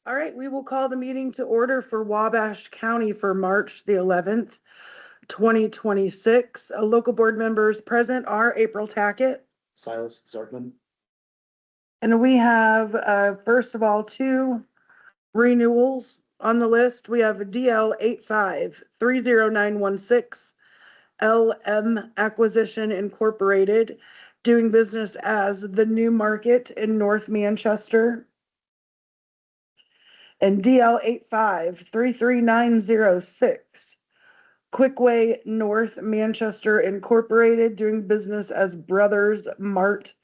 All right, we will call the meeting to order for Wabash County for March the 11th, 2026. Local board members present are April Tackett. Silas Zartman. And we have, first of all, two renewals on the list. We have DL 8530916, LM Acquisition Incorporated, doing business as the New Market in North Manchester. And DL 8533906, Quickway North Manchester Incorporated, doing business as Brothers Mart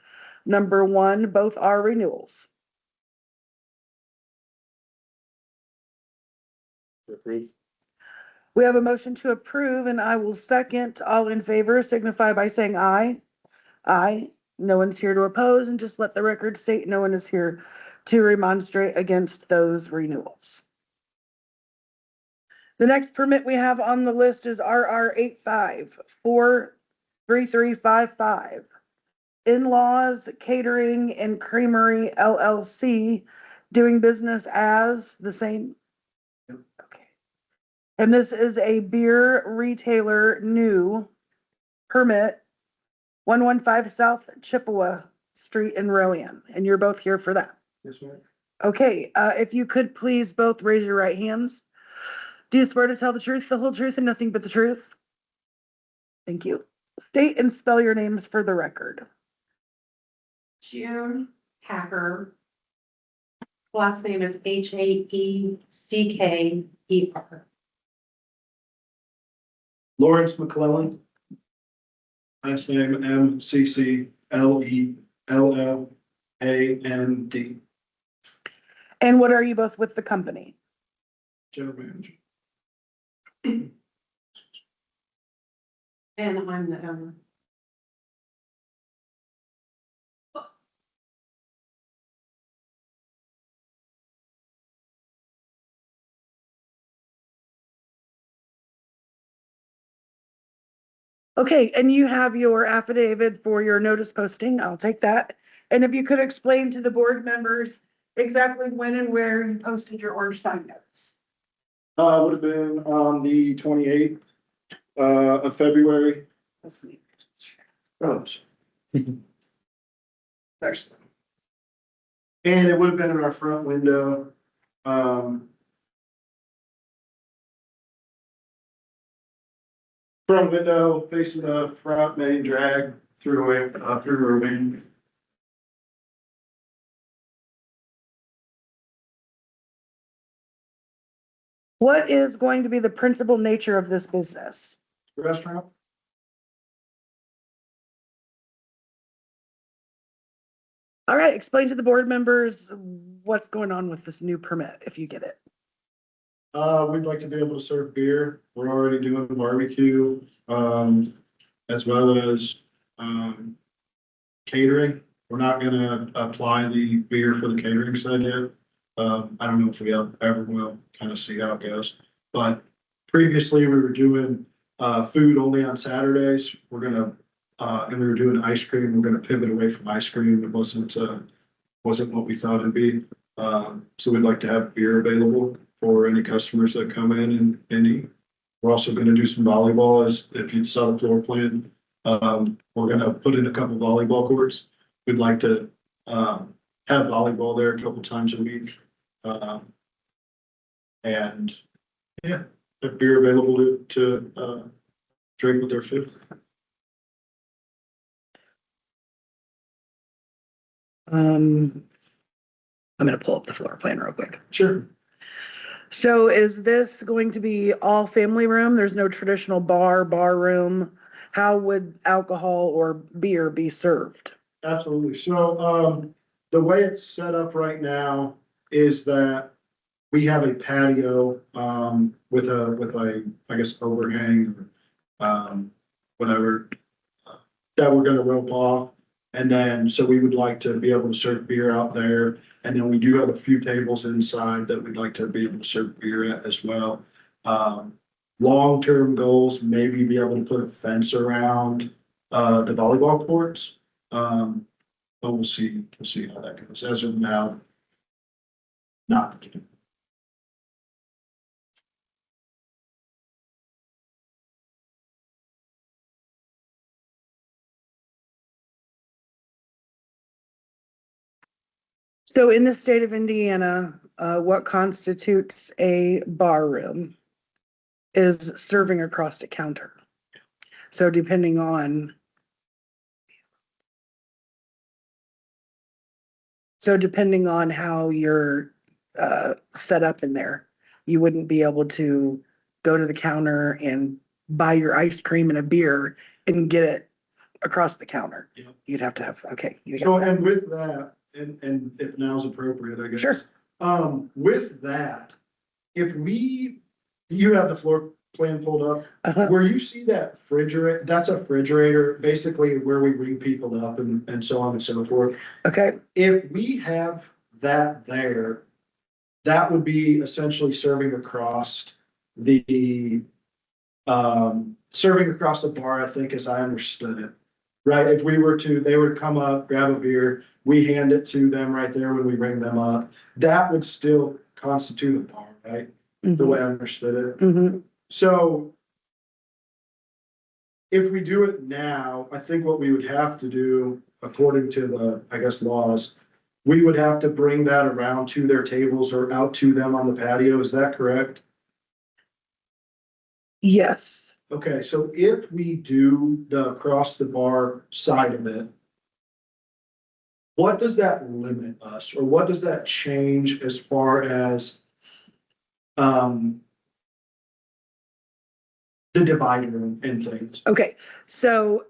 #1. Both are renewals. Approve. We have a motion to approve, and I will second. All in favor signify by saying aye. Aye. No one's here to oppose, and just let the record state no one is here to remonstrate against those renewals. The next permit we have on the list is RR 8543355. In-Laws Catering and Creamery LLC, doing business as the same. Yep. Okay. And this is a beer retailer new permit, 115 South Chippewa Street in Rowan, and you're both here for that. Yes, ma'am. Okay, if you could please both raise your right hands. Do you swear to tell the truth, the whole truth, and nothing but the truth? Thank you. State and spell your names for the record. June Hacker. Last name is Haekkeer. Lawrence McClellan. Last name McClelland. And what are you both with the company? General manager. And I'm the owner. Okay, and you have your affidavit for your notice posting. I'll take that. And if you could explain to the board members exactly when and where you posted your orange sign notes. Would have been on the 28th of February. Let's see. Oh. Excellent. And it would have been in our front window. Front window facing the front main drag through Irving. What is going to be the principal nature of this business? Restaurant. All right, explain to the board members what's going on with this new permit, if you get it. We'd like to be able to serve beer. We're already doing barbecue, as well as, catering. We're not gonna apply the beer for the catering side yet. I don't know if we ever will, kind of see how it goes. But previously we were doing, food only on Saturdays. We're gonna, and we were doing ice cream. We're gonna pivot away from ice cream. It wasn't what we thought it'd be. So we'd like to have beer available for any customers that come in and eat. We're also gonna do some volleyball, as if you saw the floor plan. We're gonna put in a couple volleyball courts. We'd like to have volleyball there a couple times a week. And yeah, have beer available to drink with their food. I'm gonna pull up the floor plan real quick. Sure. So is this going to be all family room? There's no traditional bar room? How would alcohol or beer be served? Absolutely. So, the way it's set up right now is that we have a patio, with a, I guess, overhang, whatever, that we're gonna rope off. And then, so we would like to be able to serve beer out there. And then we do have a few tables inside that we'd like to be able to serve beer at as well. Long-term goals, maybe be able to put a fence around, the volleyball courts. But we'll see how that goes. As of now, not. So in the state of Indiana, what constitutes a bar room is serving across a counter. So depending on how you're set up in there, you wouldn't be able to go to the counter and buy your ice cream and a beer and get it across the counter. Yeah. You'd have to have, okay. you So, got and with that, and if now's appropriate, I guess. Sure. With that, if you have the floor plan pulled up, Uh-huh. where you see that refrigerator, that's a refrigerator, basically where we bring people up and so on and so forth. Okay, If we have that there, that would be essentially serving across the bar, I think, as I understood it. Right, if we were to, they would come up, grab a beer, we hand it to them right there when we bring them up. That would still constitute a bar, right? The way I understood it. mhm, So if we do it now, I think what we would have to do, according to the, I guess, laws, we would have to bring that around to their tables or out to them on the patio. Is that correct? yes. Okay, so if we do the across the bar side of it, what does that limit us, or what does that change as far as the divider and things? Okay, so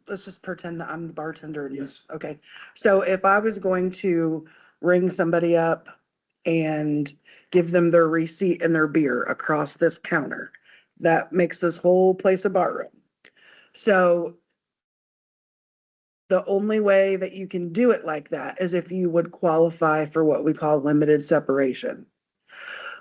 let's just pretend that I'm the bartender in this. Okay, so if I was going to ring somebody up and give them their receipt and their beer across this counter, that makes this whole place a bar room. So the only way that you can do it like that is if you would qualify for what we call limited separation.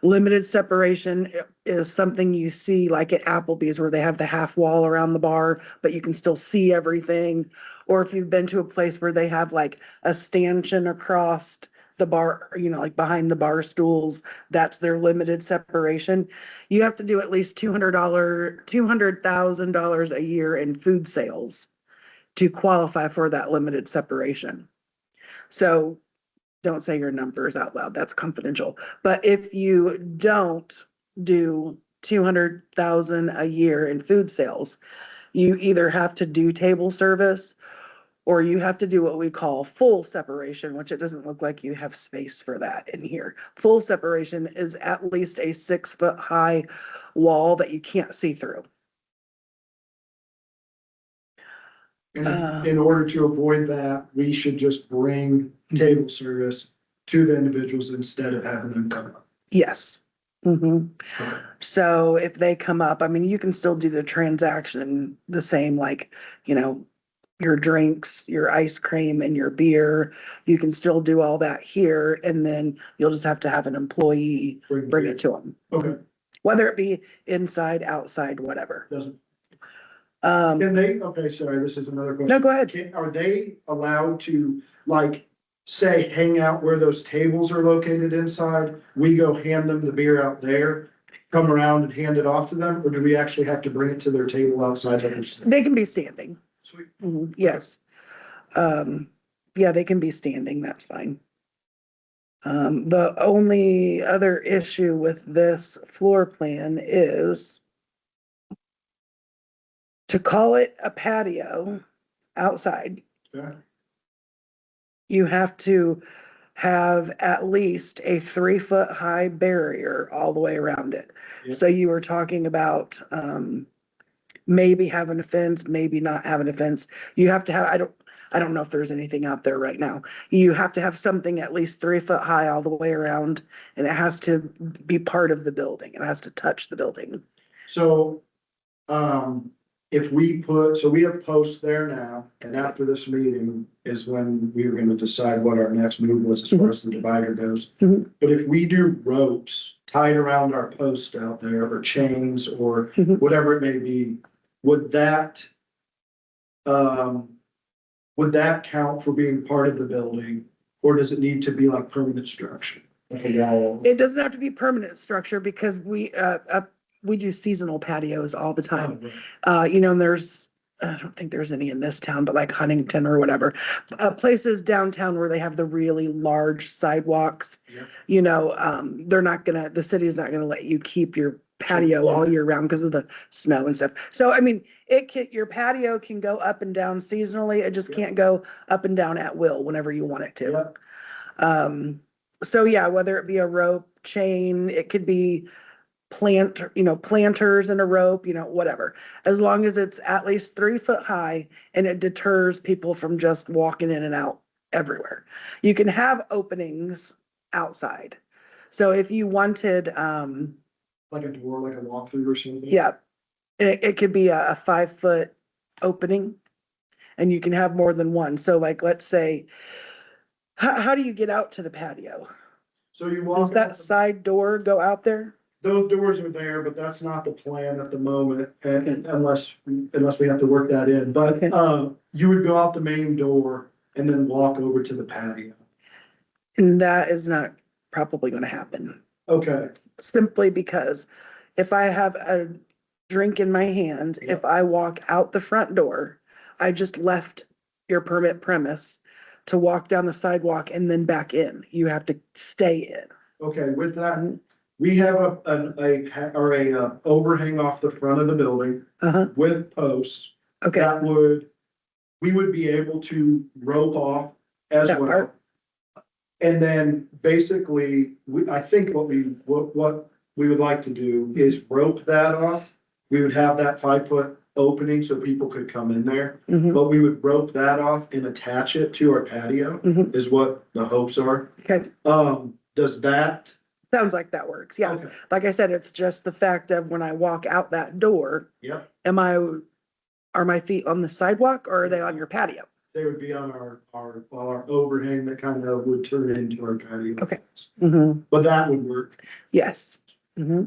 Limited separation is something you see like at Applebee's where they have the half wall around the bar, but you can still see everything. Or if you've been to a place where they have like a stanchion across the bar, like behind the bar stools, that's their limited separation. You have to do at least $200,000 a year in food sales to qualify for that limited separation. So don't say your numbers out loud, that's confidential. But if you don't do 200,000 a year in food sales, you either have to do table service or you have to do what we call full separation, which it doesn't look like you have space for that in here. Full separation is at least a 6-foot high wall that you can't see through. And in order to avoid that, we should just bring table service to the individuals instead of having them come up. Yes. Mhm. Okay. So if they come up, I mean, you can still do the transaction the same, like, your drinks, your ice cream and your beer. You can still do all that here, and then you'll just have to have an employee bring it to them. Okay, Whether it be inside, outside, whatever. doesn't, Um, can they, okay, sorry, this is another question. no, go ahead. Are they allowed to, like, say, hang out where those tables are located inside? We go hand them the beer out there, come around and hand it off to them, or do we actually have to bring it to their table outside? They can be standing. Sweet. Mhm, yes. Yeah, they can be standing, that's fine. The only other issue with this floor plan is to call it a patio outside, Okay. you have to have at least a 3-foot high barrier all the way around it. Yep. So you were talking about, maybe having a fence, maybe not having a fence. You have to have, I don't know if there's anything out there right now. You have to have something at least 3 foot high all the way around, and it has to be part of the building. It has to touch the building. So, if we so we have posts there now, and after this meeting is when we were gonna decide what our next move was as far as the divider goes. Mhm. But if we do ropes tied around our post out there, or chains, or Mhm. whatever it may be, would that count for being part of the building? or does it need to be like permanent structure? Like a wall? It doesn't have to be permanent structure because we do seasonal patios all the time. And there's, I don't think there's any in this town, but like Huntington or whatever, places downtown where they have the really large sidewalks. Yeah. They're not gonna, the city's not gonna let you keep your patio all year round because of the snow and stuff. So, I mean, your patio can go up and down seasonally. It just can't go up and down at will whenever you want it to. Yep. So yeah, whether it be a rope, chain, it could be planters and a rope, whatever. As long as it's at least 3 foot high and it deters people from just walking in and out everywhere. You can have openings outside. So if you wanted, Like a door, like a walkthrough or something? yeah, it could be a 5 foot opening and you can have more than one. So like, let's say, how do you get out to the patio? So you Does walk that out, side door go out there? those doors are there, but that's not the plan at the moment, and unless we have to work that in, but, Okay. you would go out the main door and then walk over to the patio. And that is not probably gonna happen, Okay, simply because if I have a drink in my hand, if I walk out the front door, I just left your permit premise to walk down the sidewalk and then back in. You have to stay in. okay, with that, we have a overhang off the front of the building Uh-huh, with posts. okay, That we would be able to rope off as That well. part. And then basically, I think what we would like to do is rope that off. We would have that 5 foot opening so people could come in there, mhm, but we would rope that off and attach it to our patio mhm. is what the hopes are. Okay, Does that? sounds like that works, yeah. Okay, Like I said, it's just the fact of when I walk out that door, yep, are my feet on the sidewalk or are they on your patio? they would be on our overhang that kind of would turn into our patio. Okay. Mm-hmm, But that would work. yes. Mm-hmm.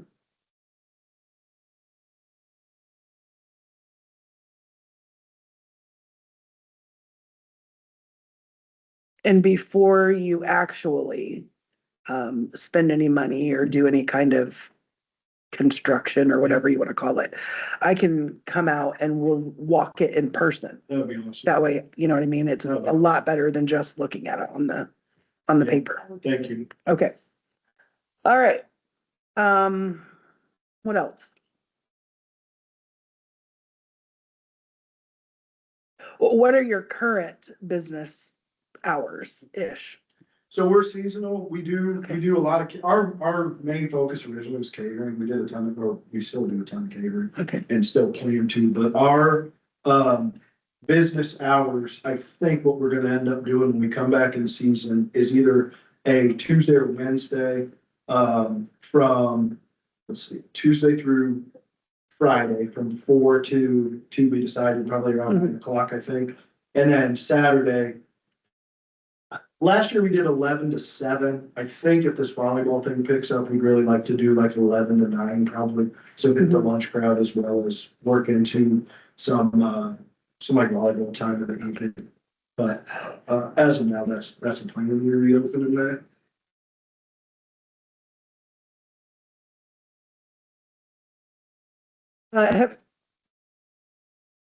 And before you actually spend any money or do any kind of construction or whatever you want to call it, I can come out and we'll walk it in person. That would be awesome. That way, you know what I mean? It's a lot better than just looking at it on the Yeah. paper. Thank you. Okay. All right. What else? What are your current business hours-ish? So we're seasonal. We Okay. do a lot of, our main focus originally was catering. We did a ton of, or we still do a ton of catering Okay. and still plan to, but our, business hours, I think what we're gonna end up doing when we come back in season is either a Tuesday or Wednesday, from, let's see, Tuesday through Friday from 4 to be decided, probably around 9 o'clock, I think. And then Saturday. Last year we did 11 to 7. I think if this volleyball thing picks up, we'd really like to do like 11 to 9 probably. So hit the lunch crowd as well as work into some like volleyball time in the evening. But, as of now, that's the plan. We're reopening in May.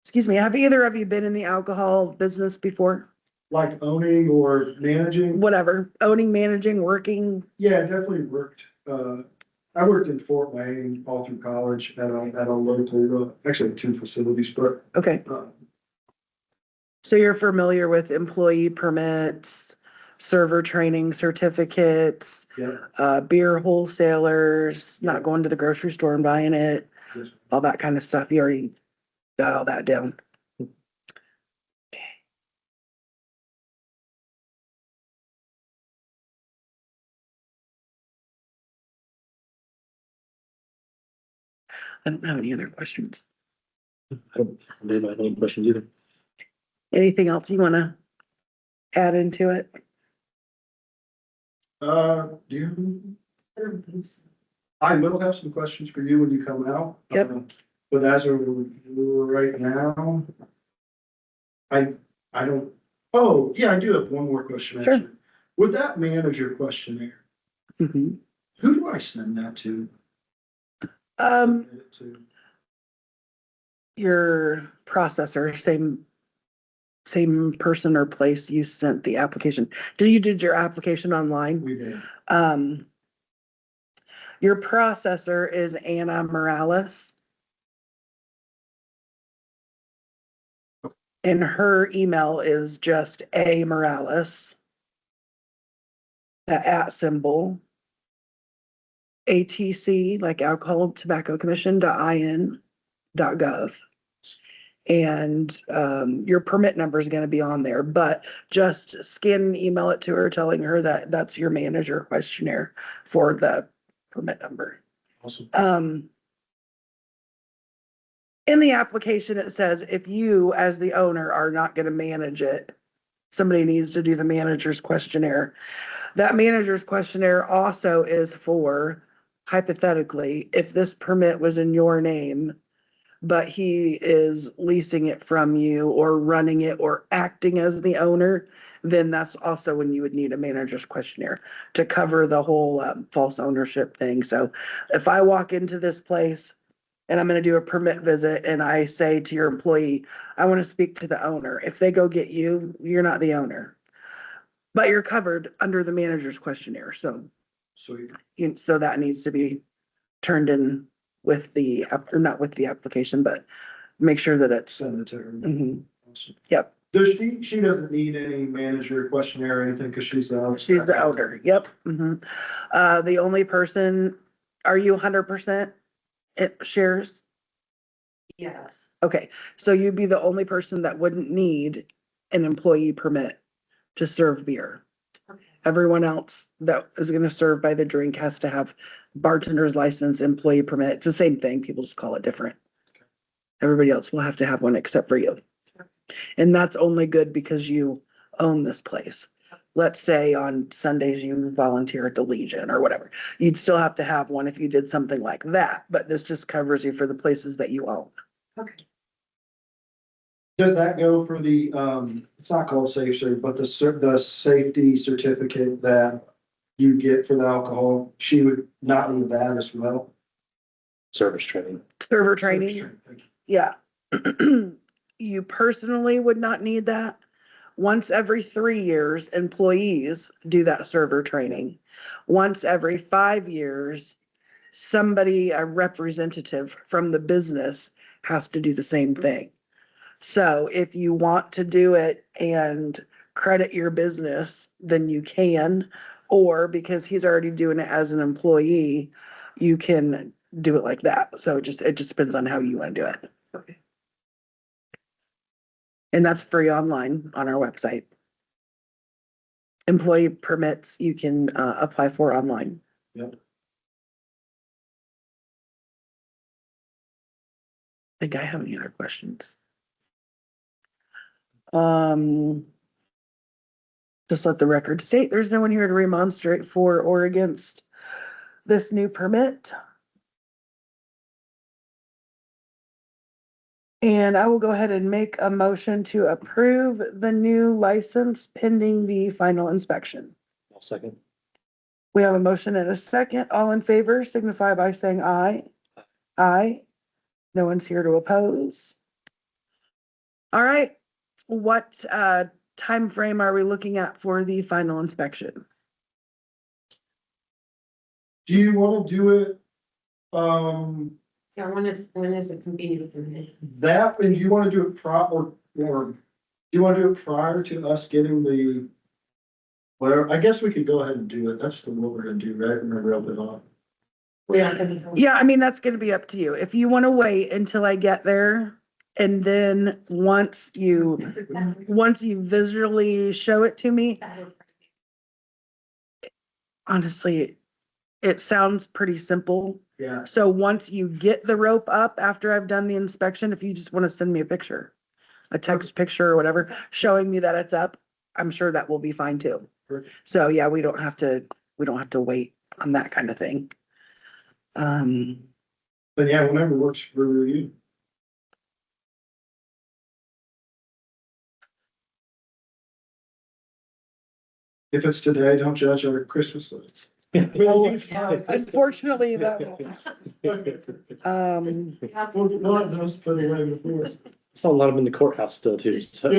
Excuse me, have either of you been in the alcohol business before? Like owning or managing. Whatever, owning, managing, working? Yeah, definitely worked. I worked in Fort Wayne all through college at a local, actually 2 facilities, but, Okay, so you're familiar with employee permits, server training certificates, yeah. beer wholesalers, not going to the grocery store and buying it, Yes. all that kind of stuff. You already got all that down. I don't have any other questions. They don't have any questions either. Anything else you wanna add into it? Do you? I will have some questions for you when you come out. Yep. But as of right now, I don't, oh, yeah, I do have one more question. Sure. Actually. With that manager questionnaire, Mhm. who do I send that to? Submit it to? Your processor, same person or place you sent the application. You did your application online? We did. Your processor is Anna Morales. And her email is just A Morales. The @ symbol. ATC, like Alcohol Tobacco Commission.in.gov. And your permit number is gonna be on there, but just scan and email it to her, telling her that that's your manager questionnaire for the permit number. Awesome. In the application, it says if you, as the owner, are not gonna manage it, somebody needs to do the manager's questionnaire. That manager's questionnaire also is for, hypothetically, if this permit was in your name, but he is leasing it from you or running it or acting as the owner, then that's also when you would need a manager's questionnaire to cover the whole false ownership thing. So if I walk into this place and I'm gonna do a permit visit and I say to your employee, I want to speak to the owner. If they go get you, you're not the owner. But you're covered under the manager's questionnaire, so Sweet. so that needs to be turned in with the, or not with the application, but make sure that it's, Send it to her. mhm, Awesome. yep, Does she doesn't need any manager questionnaire or anything because she's the owner? she's the owner, yep. The only person, are you 100% it shares? Yes. Okay, so you'd be the only person that wouldn't need an employee permit to serve beer. Okay. Everyone else that is gonna serve by the drink has to have bartender's license, employee permit. It's the same thing. People just call it different. Everybody else will have to have one except for you. And that's only good because you own this place. Let's say on Sundays you volunteer at the Legion or whatever. You'd still have to have one if you did something like that, but this just covers you for the places that you own. Okay. Does that go for the, it's not called safe serve, but the safety certificate that you get for the alcohol? She would not need that as well? Service training. Server training. Thank you. Yeah. You personally would not need that. Once every 3 years, employees do that server training. Once every 5 years, somebody, a representative from the business has to do the same thing. So if you want to do it and credit your business, then you can, or because he's already doing it as an employee, you can do it like that. So it just depends on how you want to do it. Okay. And that's free online on our website. Employee permits you can apply for online. Yep. Think I have any other questions? Just let the record state, there's no one here to remonstrate for or against this new permit. And I will go ahead and make a motion to approve the new license pending the final inspection. I'll second. We have a motion and a second. All in favor signify by saying aye. Aye. No one's here to oppose. All right, what time frame are we looking at for the final inspection? Do you want to do it, Yeah, when is it convenient for me? that, and do you want to do it or do you want to do it prior to us getting the, whatever, I guess we could go ahead and do it. That's what we're gonna do, right? We're gonna reel it on. We are gonna. Yeah, I mean, that's gonna be up to you. If you want to wait until I get there, and then once you visually show it to me, honestly, it sounds pretty simple. Yeah. So once you get the rope up after I've done the inspection, if you just want to send me a picture, a text picture or whatever, showing me that it's up, I'm sure that will be fine too. Perfect. So yeah, we don't have to wait on that kind of thing. Then yeah, whenever works for you. If it's today, don't judge our Christmas lights. Unfortunately, that will, We'll have those put away before. Saw a lot of them in the courthouse still too, so.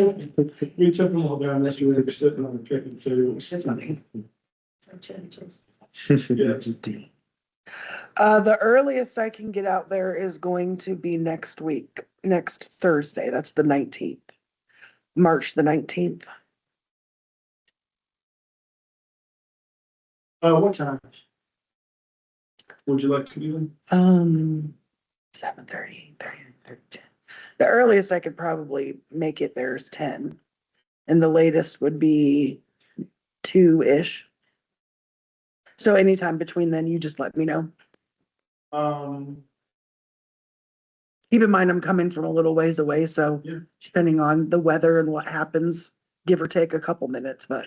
We took them all down yesterday, we were sitting on the picnic table. Yeah. the earliest I can get out there is going to be next week, next Thursday. That's the 19th, March the 19th. What time? Would you like to do them? 7:30, 10. The earliest I could probably make it there is 10. And the latest would be 2-ish. So anytime between then, you just let me know. Keep in mind, I'm coming from a little ways away, so Yeah. depending on the weather and what happens, give or take a couple minutes, but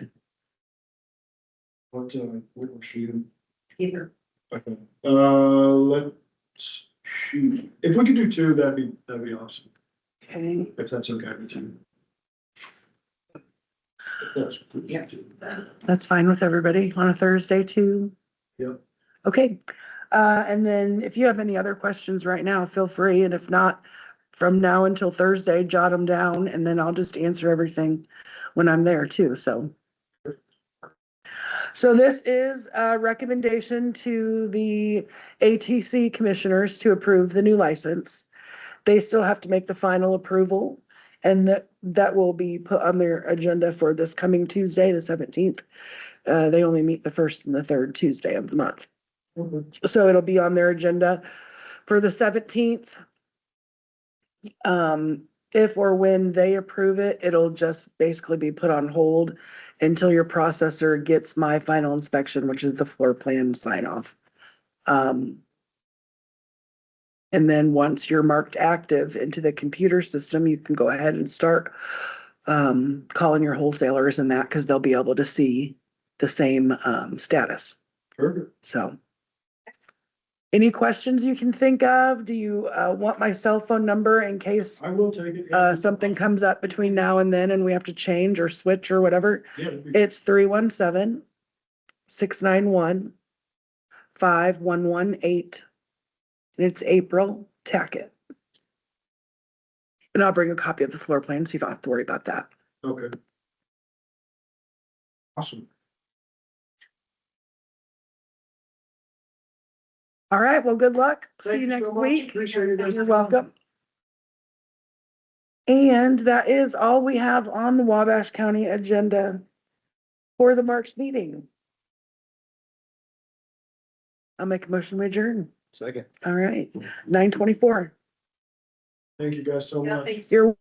What we're shooting? Either. Okay. Let's shoot. If we could do two, that'd be awesome. okay. If that's okay with you. If that's good with you. That's fine with everybody on a Thursday too? Yep. Okay, and then if you have any other questions right now, feel free, and if not, from now until Thursday, jot them down, and then I'll just answer everything when I'm there too, so. So this is a recommendation to the ATC commissioners to approve the new license. They still have to make the final approval, and that will be put on their agenda for this coming Tuesday, the 17th. They only meet the first and the third Tuesday of the month. So it'll be on their agenda for the 17th. If or when they approve it, it'll just basically be put on hold until your processor gets my final inspection, which is the floor plan sign off. And then once you're marked active into the computer system, you can go ahead and start calling your wholesalers and that, because they'll be able to see the same status. Perfect. So. Any questions you can think of? Do you want my cell phone number in case I will take it. something comes up between now and then and we have to change or switch or whatever? Yeah. that'd be- It's 317-691-5118. And it's April Tackett. And I'll bring a copy of the floor plan so you don't have to worry about that. Okay. Awesome. All right, well, good luck. See Thank you you next so much. week. Appreciate you guys. You're welcome. And that is all we have on the Wabash County agenda for the March meeting. I'll make a motion to adjourn. Second. All right, 9:24. Thank you guys so Yeah, much. thanks. You're